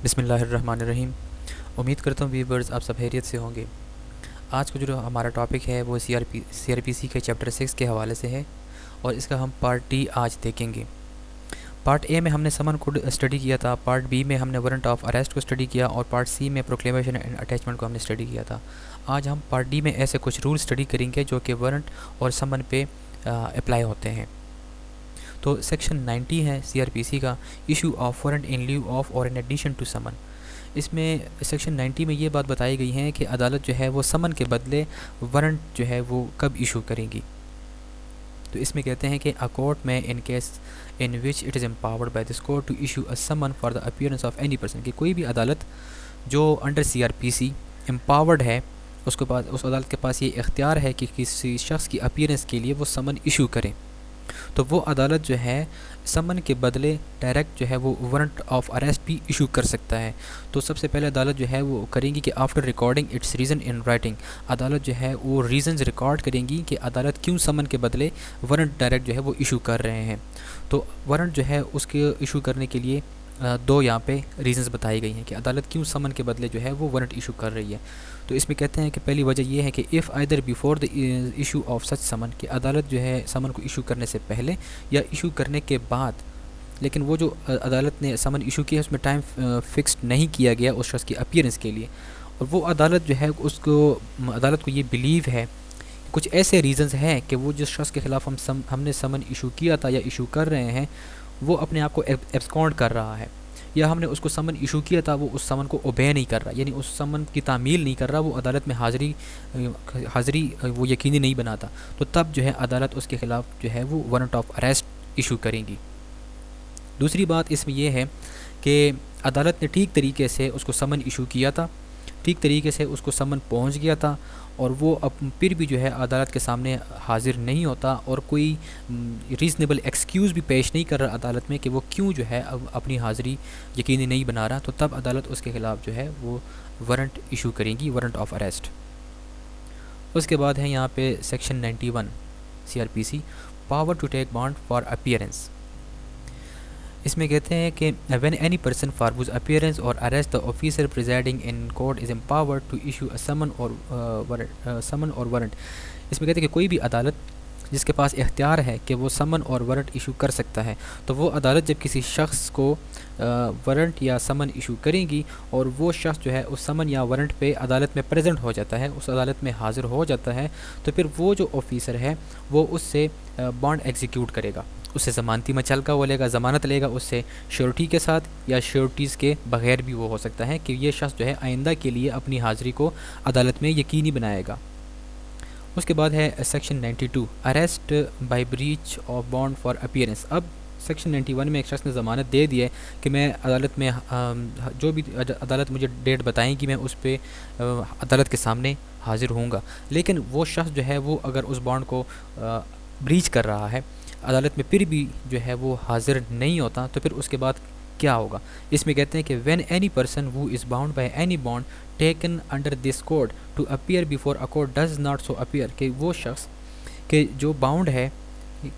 بسم اللہ الرحمن الرحیم۔ امید کرتا ہوں ویورز آپ سب خیریت سے ہوں گے۔ آج کا جو ہمارا ٹاپک ہے وہ سی آر پی سی کے چیپٹر 6 کے حوالے سے ہے اور اس کا ہم پارٹ ڈی آج دیکھیں گے۔ پارٹ اے میں ہم نے سمن کو اسٹڈی کیا تھا، پارٹ بی میں ہم نے وارنٹ آف اریسٹ کو اسٹڈی کیا اور پارٹ سی میں پروکلیمیشن اینڈ اٹیچمنٹ کو ہم نے اسٹڈی کیا تھا۔ آج ہم پارٹ ڈی میں ایسے کچھ رول اسٹڈی کریں گے جو کہ وارنٹ اور سمن پہ اپلائی ہوتے ہیں۔ تو سیکشن 90 ہے سی آر پی سی کا، issue of warrant in lieu of اور ان ایڈیشن ٹو سمن۔ اس میں سیکشن 90 میں یہ بات بتائی گئی ہے کہ عدالت جو ہے وہ سمن کے بدلے وارنٹ جو ہے وہ کب ایشو کریں گی۔ تو اس میں کہتے ہیں کہ a court may in case in which it is empowered by this court to issue a summon for the appearance of any person، کہ کوئی بھی عدالت جو انڈر سی آر پی سی امپاورڈ ہے، اس عدالت کے پاس یہ اختیار ہے کہ کسی شخص کی اپیرنس کے لیے وہ سمن ایشو کریں، تو وہ عدالت جو ہے سمن کے بدلے ڈائریکٹ جو ہے وہ وارنٹ آف اریسٹ بھی ایشو کر سکتا ہے۔ تو سب سے پہلے عدالت جو ہے وہ کریں گی کہ after recording its reason in writing, عدالت جو ہے وہ ریزنز ریکارڈ کریں گی کہ عدالت کیوں سمن کے بدلے وارنٹ ڈائریکٹ جو ہے وہ ایشو کر رہے ہیں۔ تو وارنٹ جو ہے اس کے ایشو کرنے کے لیے دو یہاں پہ ریزنز بتائی گئی ہیں کہ عدالت کیوں سمن کے بدلے جو ہے وہ وارنٹ ایشو کر رہی ہے۔ تو اس میں کہتے ہیں کہ پہلی وجہ یہ ہے کہ if either before the issue of such summon، کہ عدالت جو ہے سمن کو ایشو کرنے سے پہلے یا ایشو کرنے کے بعد، لیکن وہ جو عدالت نے سمن ایشو کیا ہے اس میں ٹائم فکسڈ نہیں کیا گیا اس شخص کی اپیرنس کے لیے، اور وہ عدالت جو ہے عدالت کو یہ بلیو ہے کچھ ایسے ریزنز ہیں کہ وہ جس شخص کے خلاف ہم نے سمن ایشو کیا تھا یا ایشو کر رہے ہیں وہ اپنے آپ کو ایبسکونڈ کر رہا ہے، یا ہم نے اس کو سمن ایشو کیا تھا وہ اس سمن کو اوبے نہیں کر رہا، یعنی اس سمن کی تعمیل نہیں کر رہا، وہ عدالت میں حاضری وہ یقینی نہیں بناتا، تو تب جو ہے عدالت اس کے خلاف جو ہے وہ وارنٹ آف اریسٹ ایشو کریں گی۔ دوسری بات اس میں یہ ہے کہ عدالت نے ٹھیک طریقے سے اس کو سمن ایشو کیا تھا، ٹھیک طریقے سے اس کو سمن پہنچ گیا تھا، اور وہ پھر بھی جو ہے عدالت کے سامنے حاضر نہیں ہوتا اور کوئی ریزنیبل ایکسکیوز بھی پیش نہیں کر رہا عدالت میں کہ وہ کیوں جو ہے اب اپنی حاضری یقینی نہیں بنا رہا، تو تب عدالت اس کے خلاف جو ہے وہ وارنٹ ایشو کریں گی، وارنٹ آف اریسٹ۔ اس کے بعد ہے یہاں پہ section 91 C R P C, power to take bond for appearance. اس میں کہتے ہیں کہ when any person for whose appearance or arrest the officer presiding in court is empowered to issue a summon or warrant، اس میں کہتے ہیں کہ کوئی بھی عدالت جس کے پاس اختیار ہے کہ وہ سمن اور وارنٹ ایشو کر سکتا ہے، تو وہ عدالت جب کسی شخص کو وارنٹ یا سمن ایشو کریں گی اور وہ شخص جو ہے اس سمن یا وارنٹ پہ عدالت میں پریزنٹ ہو جاتا ہے، اس عدالت میں حاضر ہو جاتا ہے، تو پھر وہ جو آفیسر ہے وہ اس سے بانڈ ایگزیکیوٹ کرے گا، اس سے ضمانتی مچلکا وہ لے گا، ضمانت لے گا اس سے شیورٹی کے ساتھ یا شیورٹیز کے بغیر بھی وہ ہو سکتا ہے کہ یہ شخص جو ہے آئندہ کے لیے اپنی حاضری کو عدالت میں یقینی بنائے گا۔ اس کے بعد ہے section 92 arrest by breach of bond for appearance. اب سیکشن 91 میں ایک شخص نے ضمانت دے دی ہے کہ میں عدالت میں جو بھی عدالت مجھے ڈیٹ بتائیں گی میں اس پہ عدالت کے سامنے حاضر ہوں گا، لیکن وہ شخص جو ہے وہ اگر اس بانڈ کو بریچ کر رہا ہے، عدالت میں پھر بھی جو ہے وہ حاضر نہیں ہوتا، تو پھر اس کے بعد کیا ہوگا؟ اس میں کہتے ہیں کہ when any person who is bound by any bond taken under this code to appear before a court does not so appear، کہ وہ شخص کہ جو باؤنڈ ہے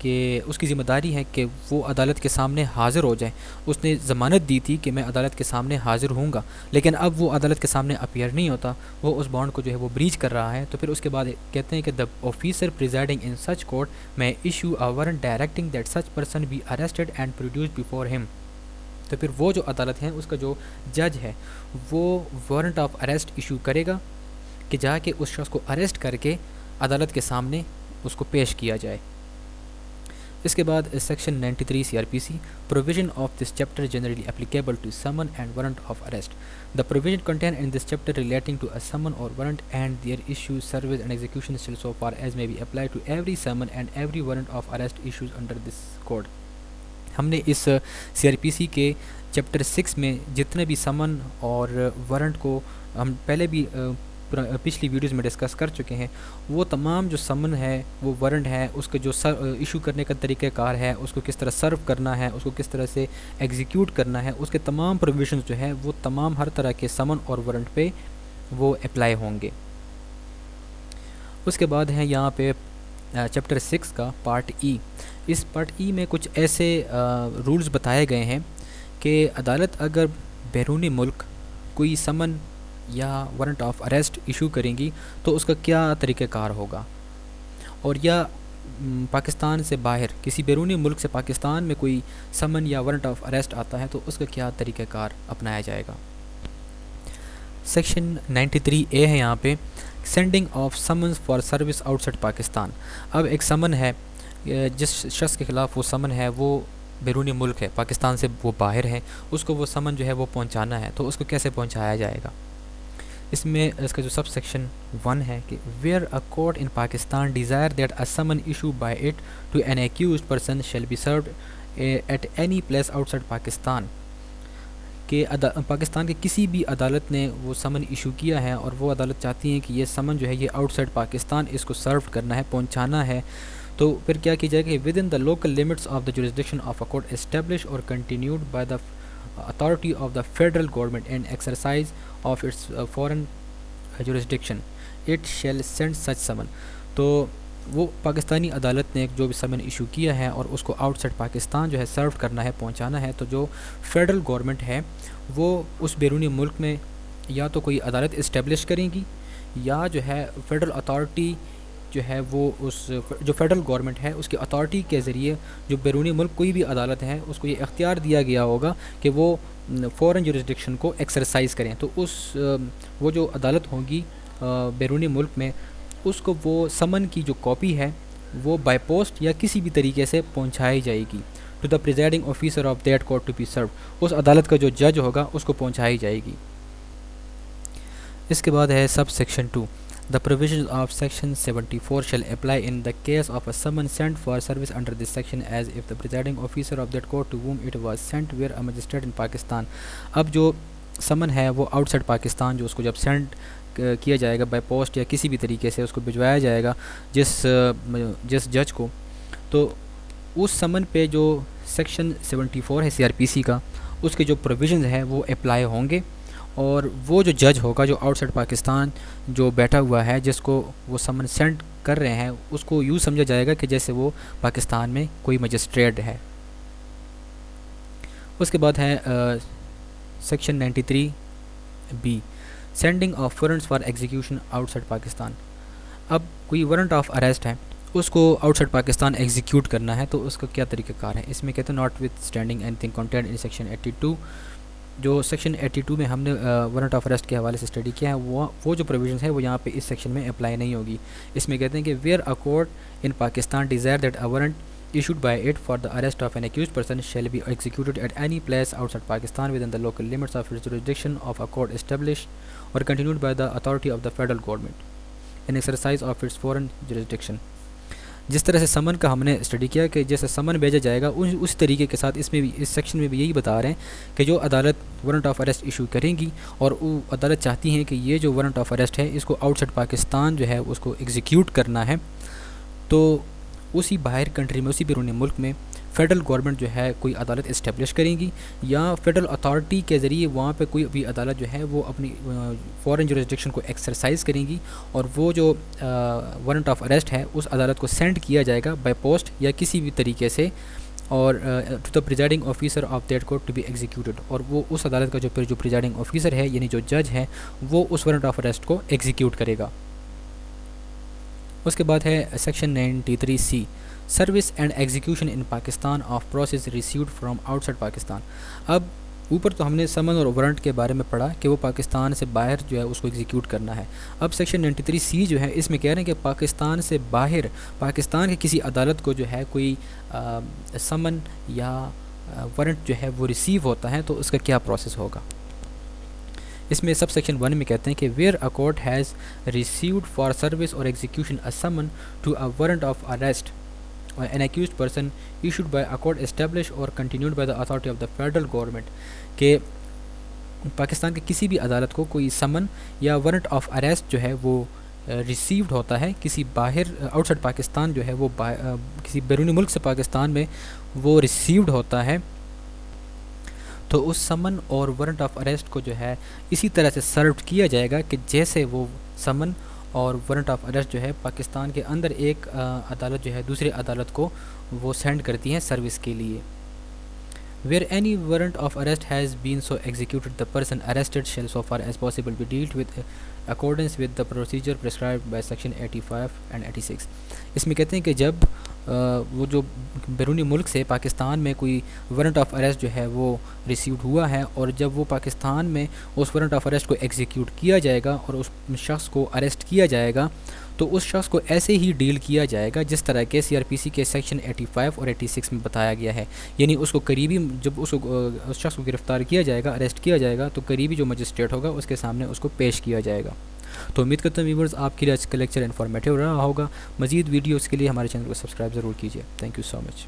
کہ اس کی ذمہ داری ہے کہ وہ عدالت کے سامنے حاضر ہو جائے، اس نے ضمانت دی تھی کہ میں عدالت کے سامنے حاضر ہوں گا، لیکن اب وہ عدالت کے سامنے اپیئر نہیں ہوتا، وہ اس بانڈ کو جو ہے وہ بریچ کر رہا ہے، تو پھر اس کے بعد کہتے ہیں کہ the officer presiding in such court may issue a warrant directing that such person be arrested and produced before him۔ تو پھر وہ جو عدالت ہے اس کا جو جج ہے وہ وارنٹ آف اریسٹ ایشو کرے گا کہ جا کے اس شخص کو اریسٹ کر کے عدالت کے سامنے اس کو پیش کیا جائے۔ اس کے بعد section 93 C R P C, provision of this chapter generally applicable to summon and warrant of arrest. The provision contained in this chapter relating to a summon or warrant and their issue, service and execution shall so far as may be applied to every summon and every warrant of arrest issues under this code۔ ہم نے اس سی R P سی کے chapter 6 میں جتنے بھی سمن اور warrant کو ہم پہلے بھی پچھلی ویڈیوز میں ڈسکس کر چکے ہیں، وہ تمام جو سمن ہے، وہ وارنٹ ہے، اس کا جو ایشو کرنے کا طریقہ کار ہے، اس کو کس طرح سرو کرنا ہے، اس کو کس طرح سے ایگزیکیوٹ کرنا ہے، اس کے تمام پروویژنز جو ہے وہ تمام ہر طرح کے سمن اور وارنٹ پہ وہ اپلائی ہوں گے۔ اس کے بعد ہے یہاں پہ چیپٹر 6 کا پارٹ ای۔ اس پارٹ ای میں کچھ ایسے رولز بتائے گئے ہیں کہ عدالت اگر بیرونی ملک کوئی سمن یا وارنٹ آف اریسٹ ایشو کریں گی تو اس کا کیا طریقہ کار ہوگا، اور یا پاکستان سے باہر کسی بیرونی ملک سے پاکستان میں کوئی سمن یا وارنٹ آف اریسٹ آتا ہے تو اس کا کیا طریقہ کار اپنایا جائے گا۔ سیکشن 93A ہے یہاں پہ، sending of summons for service out side Pakistan. اب ایک سمن ہے، جس شخص کے خلاف وہ سمن ہے وہ بیرونی ملک ہے، پاکستان سے وہ باہر ہے، اس کو وہ سمن جو ہے وہ پہنچانا ہے، تو اس کو کیسے پہنچایا جائے گا۔ اس میں اس کا جو سب سیکشن 1 ہے کہ where a court in Pakistan desire that a summon issue by it to an accused person shall be served at any place outside Pakistan, کہ پاکستان کے کسی بھی عدالت نے وہ سمن ایشو کیا ہے اور وہ عدالت چاہتی ہے کہ یہ سمن جو ہے یہ آؤٹ سائڈ پاکستان اس کو سرو کرنا ہے، پہنچانا ہے، تو پھر کیا کی جائے گا کہ within the local limits of the jurisdiction of a court establish اور continued by the authority of the federal government and exercise of its foreign jurisdiction it shall send such summon۔ تو وہ پاکستانی عدالت نے جو بھی سمن issue کیا ہے اور اس کو آؤٹ سائڈ پاکستان جو ہے سرو کرنا ہے، پہنچانا ہے، تو جو فیڈرل گورنمنٹ ہے وہ اس بیرونی ملک میں یا تو کوئی عدالت اسٹیبلش کریں گی، یا جو ہے فیڈرل اتھارٹی جو ہے وہ اس جو فیڈرل گورنمنٹ ہے اس کی اتھارٹی کے ذریعے جو بیرونی ملک کوئی بھی عدالت ہے اس کو یہ اختیار دیا گیا ہوگا کہ وہ فورن جورسڈکشن کو ایکسرسائز کریں، تو اس وہ جو عدالت ہوگی بیرونی ملک میں اس کو وہ سمن کی جو کاپی ہے وہ بائی پوسٹ یا کسی بھی طریقے سے پہنچائی جائے گی to the presiding officer of that court to be serve, اس عدالت کا جو جج ہوگا اس کو پہنچائی جائے گی۔ اس کے بعد ہے sub section 2، The provisions of section 74 shall apply in the case of a summon sent for service under this section as if the presiding officer of that court to whom it was sent were a magistrate in Pakistan۔ اب جو سمن ہے وہ out side Pakistan جو اس کو جب send کیا جائے گا بائی پوسٹ یا کسی بھی طریقے سے اس کو بھجوایا جائے گا جس جج کو، تو اس سمن پہ جو سیکشن 74 ہے CRPC کا اس کے جو پروویژنز ہیں وہ اپلائی ہوں گے، اور وہ جو جج ہوگا جو آؤٹ سائڈ پاکستان جو بیٹھا ہوا ہے جس کو وہ سمن سینڈ کر رہے ہیں اس کو یوں سمجھا جائے گا کہ جیسے وہ پاکستان میں کوئی مجسٹریٹ ہے۔ اس کے بعد ہے section 93B، sending of warrants for execution out side Pakistan. اب کوئی وارنٹ آف اریسٹ ہے اس کو آؤٹ سائڈ پاکستان ایگزیکیوٹ کرنا ہے تو اس کا کیا طریقہ کار ہے۔ اس میں کہتے ہیں not with standing any thing content in section 82، جو سیکشن 82 میں ہم نے وارنٹ آف اریسٹ کے حوالے سے اسٹڈی کیا ہے وہ جو پروویژنس ہے وہ یہاں پہ اس سیکشن میں اپلائی نہیں ہوگی۔ اس میں کہتے ہیں کہ where a court in Pakistan desire that a warrant issued by it for the arrest of an accused person shall be executed at any place outside Pakistan within the local limits of its jurisdiction of a court established or continued by the authority of the federal government in exercise of its foreign jurisdiction۔ جس طرح سے سمن کا ہم نے study کیا کہ جیسے سمن بھیجا جائے گا اس طریقے کے ساتھ اس میں بھی اس سیکشن میں بھی یہی بتا رہے ہیں کہ جو عدالت وارنٹ آف اریسٹ ایشو کریں گی اور وہ عدالت چاہتی ہیں کہ یہ جو وارنٹ آف اریسٹ ہے اس کو آؤٹ سائڈ پاکستان جو ہے اس کو ایگزیکیوٹ کرنا ہے، تو اسی باہر کنٹری میں اسی بیرونی ملک میں فیڈرل گورنمنٹ جو ہے کوئی عدالت اسٹیبلش کریں گی یا فیڈرل اتھارٹی کے ذریعے وہاں پہ کوئی بھی عدالت جو ہے وہ اپنی فورن جورسڈکشن کو ایکسرسائز کریں گی، اور وہ جو وارنٹ آف اریسٹ ہے اس عدالت کو سینڈ کیا جائے گا بائی پوسٹ یا کسی بھی طریقے سے، اور to the presiding officer of that court to be executed, اور وہ اس عدالت کا جو پریزائڈنگ آفیسر ہے یعنی جو جج ہے وہ اس وارنٹ آف اریسٹ کو ایگزیکیوٹ کرے گا۔ اس کے بعد ہے section 93C، service and execution in Pakistan of process received from out side Pakistan. اب اوپر تو ہم نے سمن اور وارنٹ کے بارے میں پڑھا کہ وہ پاکستان سے باہر جو ہے اس کو ایگزیکیوٹ کرنا ہے۔ اب سیکشن 93C جو ہے اس میں کہہ رہے ہیں کہ پاکستان سے باہر پاکستان کی کسی عدالت کو جو ہے کوئی سمن یا وارنٹ جو ہے وہ ریسیو ہوتا ہے تو اس کا کیا پروسیس ہوگا۔ اس میں سب سیکشن 1 میں کہتے ہیں کہ where a court has received for service اور execution a summon to a warrant of arrest or an accused person issued by a court established or continued by the authority of the federal government، کہ پاکستان کی کسی بھی عدالت کو کوئی سمن یا وارنٹ آف اریسٹ جو ہے وہ ریسیوڈ ہوتا ہے کسی باہر آؤٹ سائڈ پاکستان جو ہے وہ کسی بیرونی ملک سے پاکستان میں وہ ریسیوڈ ہوتا ہے، تو اس سمن اور وارنٹ آف اریسٹ کو جو ہے اسی طرح سے سرو کیا جائے گا کہ جیسے وہ سمن اور وارنٹ آف اریسٹ جو ہے پاکستان کے اندر ایک عدالت جو ہے دوسری عدالت کو وہ سینڈ کرتی ہیں سروس کے لیے۔ Where any warrant of arrest has been so executed, the person arrested shall so far as possible be dealt with accordance with the procedure prescribed by section 85 and 86. اس میں کہتے ہیں کہ جب وہ جو بیرونی ملک سے پاکستان میں کوئی وارنٹ آف اریسٹ جو ہے وہ ریسیوڈ ہوا ہے، اور جب وہ پاکستان میں اس وارنٹ آف اریسٹ کو ایگزیکیوٹ کیا جائے گا اور اس شخص کو اریسٹ کیا جائے گا، تو اس شخص کو ایسے ہی ڈیل کیا جائے گا جس طرح کے سی آر پی سی کے سیکشن 85 اور 86 میں بتایا گیا ہے. یعنی اس کو قریبی جب اس شخص کو گرفتار کیا جائے گا، اریسٹ کیا جائے گا، تو قریبی جو مجسٹریٹ ہوگا اس کے سامنے اس کو پیش کیا جائے گا. تو امید کرتا ہوں ویورز آپ کے لیے آج کا لیکچر انفارمیٹیو رہا ہوگا. مزید ویڈیوز کے لیے ہمارے چینل کو سبسکرائب ضرور کیجیے. Thank you so much.